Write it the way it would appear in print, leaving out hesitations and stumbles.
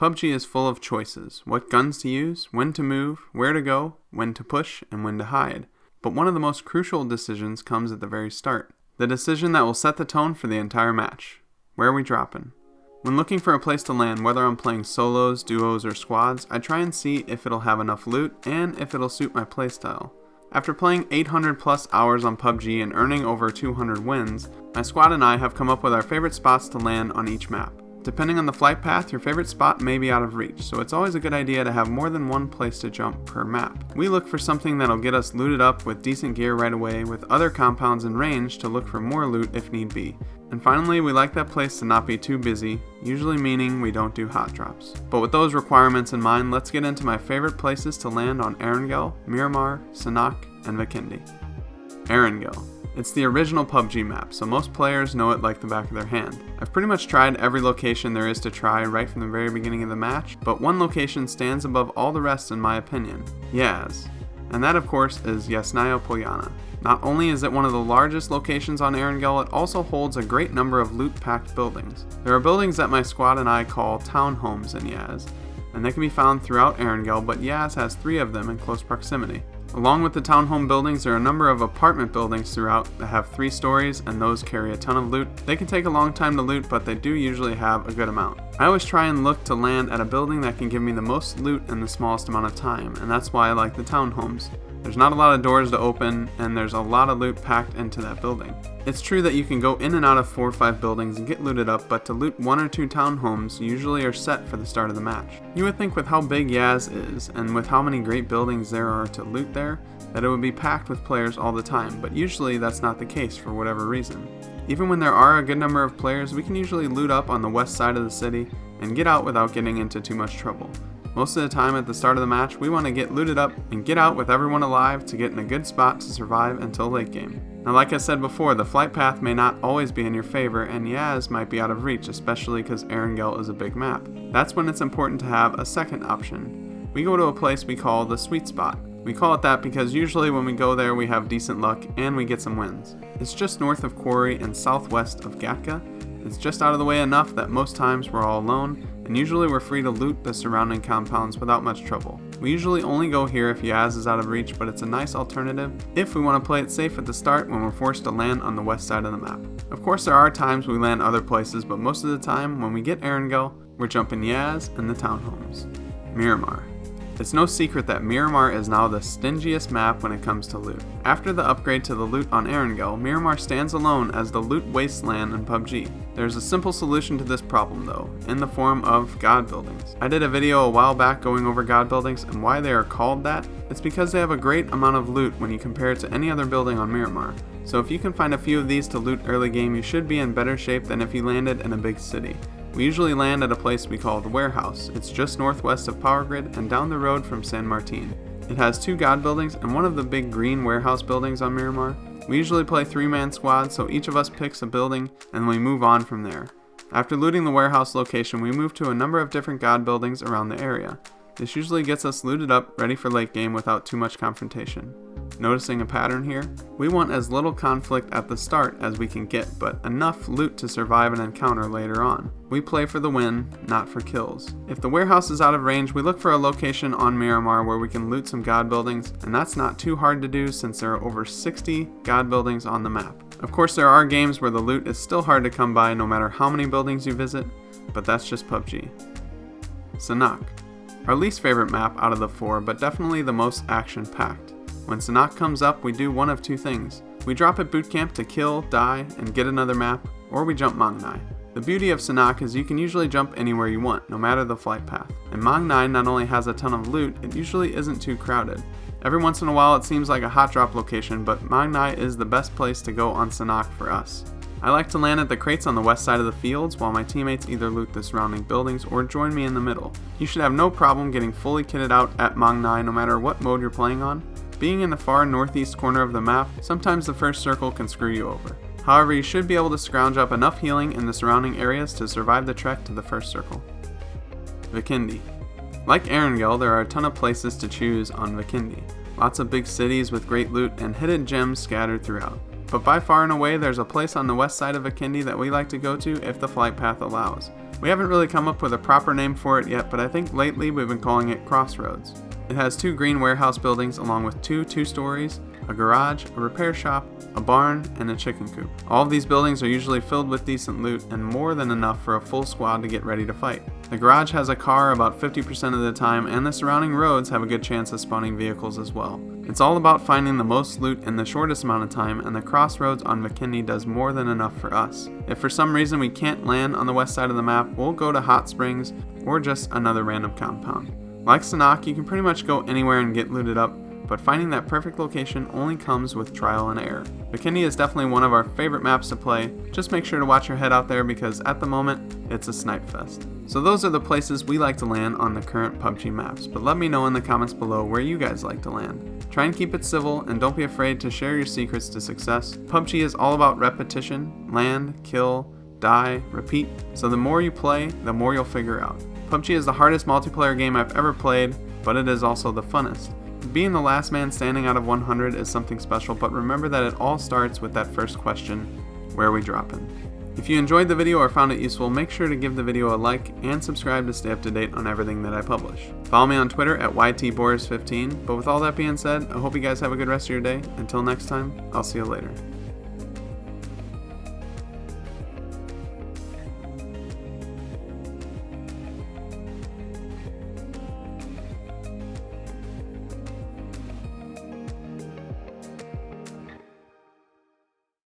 PUBG is full of choices, what guns to use, when to move, where to go, when to push, and when to hide. But one of the most crucial decisions comes at the very start. The decision that will set the tone for the entire match. Where are we dropping? When looking for a place to land, whether I'm playing solos, duos, or squads, I try and see if it'll have enough loot and if it'll suit my playstyle. After playing 800 plus hours on PUBG and earning over 200 wins, my squad and I have come up with our favorite spots to land on each map. Depending on the flight path, your favorite spot may be out of reach, so it's always a good idea to have more than one place to jump per map. We look for something that'll get us looted up with decent gear right away, with other compounds in range to look for more loot if need be. And finally, we like that place to not be too busy, usually meaning we don't do hot drops. But with those requirements in mind, let's get into my favorite places to land on Erangel, Miramar, Sanhok, and Vikendi. Erangel. It's the original PUBG map, so most players know it like the back of their hand. I've pretty much tried every location there is to try right from the very beginning of the match, but one location stands above all the rest in my opinion, Yaz. And that of course is Yasnaya Polyana. Not only is it one of the largest locations on Erangel, it also holds a great number of loot-packed buildings. There are buildings that my squad and I call townhomes in Yaz, and they can be found throughout Erangel, but Yaz has 3 of them in close proximity. Along with the townhome buildings, there are a number of apartment buildings throughout that have 3 stories, and those carry a ton of loot. They can take a long time to loot, but they do usually have a good amount. I always try and look to land at a building that can give me the most loot in the smallest amount of time, and that's why I like the townhomes. There's not a lot of doors to open, and there's a lot of loot packed into that building. It's true that you can go in and out of 4 or 5 buildings and get looted up, but to loot 1 or 2 townhomes usually are set for the start of the match. You would think with how big Yaz is, and with how many great buildings there are to loot there, that it would be packed with players all the time, but usually that's not the case for whatever reason. Even when there are a good number of players, we can usually loot up on the west side of the city and get out without getting into too much trouble. Most of the time at the start of the match, we want to get looted up and get out with everyone alive to get in a good spot to survive until late game. Now like I said before, the flight path may not always be in your favor, and Yaz might be out of reach, especially because Erangel is a big map. That's when it's important to have a second option. We go to a place we call the sweet spot. We call it that because usually when we go there we have decent luck and we get some wins. It's just north of Quarry and southwest of Gatka. It's just out of the way enough that most times we're all alone, and usually we're free to loot the surrounding compounds without much trouble. We usually only go here if Yaz is out of reach, but it's a nice alternative if we want to play it safe at the start when we're forced to land on the west side of the map. Of course there are times we land other places, but most of the time when we get Erangel, we're jumping Yaz and the townhomes. Miramar. It's no secret that Miramar is now the stingiest map when it comes to loot. After the upgrade to the loot on Erangel, Miramar stands alone as the loot wasteland in PUBG. There's a simple solution to this problem though, in the form of god buildings. I did a video a while back going over god buildings and why they are called that. It's because they have a great amount of loot when you compare it to any other building on Miramar. So if you can find a few of these to loot early game, you should be in better shape than if you landed in a big city. We usually land at a place we call the Warehouse. It's just northwest of Power Grid and down the road from San Martin. It has 2 god buildings and one of the big green warehouse buildings on Miramar. We usually play 3-man squads, so each of us picks a building and we move on from there. After looting the warehouse location, we move to a number of different god buildings around the area. This usually gets us looted up, ready for late game without too much confrontation. Noticing a pattern here? We want as little conflict at the start as we can get, but enough loot to survive an encounter later on. We play for the win, not for kills. If the warehouse is out of range, we look for a location on Miramar where we can loot some god buildings, and that's not too hard to do since there are over 60 god buildings on the map. Of course there are games where the loot is still hard to come by no matter how many buildings you visit, but that's just PUBG. Sanhok. Our least favorite map out of the 4, but definitely the most action-packed. When Sanhok comes up, we do one of 2 things. We drop at boot camp to kill, die, and get another map, or we jump Mang Nai. The beauty of Sanhok is you can usually jump anywhere you want, no matter the flight path. And Mang Nai not only has a ton of loot, it usually isn't too crowded. Every once in a while it seems like a hot drop location, but Mang Nai is the best place to go on Sanhok for us. I like to land at the crates on the west side of the fields while my teammates either loot the surrounding buildings or join me in the middle. You should have no problem getting fully kitted out at Mang Nai no matter what mode you're playing on. Being in the far northeast corner of the map, sometimes the first circle can screw you over. However, you should be able to scrounge up enough healing in the surrounding areas to survive the trek to the first circle. Vikendi. Like Erangel, there are a ton of places to choose on Vikendi. Lots of big cities with great loot and hidden gems scattered throughout. But by far and away, there's a place on the west side of Vikendi that we like to go to if the flight path allows. We haven't really come up with a proper name for it yet, but I think lately we've been calling it Crossroads. It has 2 green warehouse buildings along with 2 two-stories, a garage, a repair shop, a barn, and a chicken coop. All of these buildings are usually filled with decent loot and more than enough for a full squad to get ready to fight. The garage has a car about 50% of the time, and the surrounding roads have a good chance of spawning vehicles as well. It's all about finding the most loot in the shortest amount of time, and the Crossroads on Vikendi does more than enough for us. If for some reason we can't land on the west side of the map, we'll go to Hot Springs or just another random compound. Like Sanhok, you can pretty much go anywhere and get looted up, but finding that perfect location only comes with trial and error. Vikendi is definitely one of our favorite maps to play. Just make sure to watch your head out there because at the moment, it's a snipe fest. So those are the places we like to land on the current PUBG maps, but let me know in the comments below where you guys like to land. Try and keep it civil and don't be afraid to share your secrets to success. PUBG is all about repetition, land, kill, die, repeat, so the more you play, the more you'll figure out. PUBG is the hardest multiplayer game I've ever played, but it is also the funnest. Being the last man standing out of 100 is something special, but remember that it all starts with that first question, where are we dropping? If you enjoyed the video or found it useful, make sure to give the video a like and subscribe to stay up to date on everything that I publish. Follow me on Twitter at YTBoris15, but with all that being said, I hope you guys have a good rest of your day. Until next time, I'll see you later.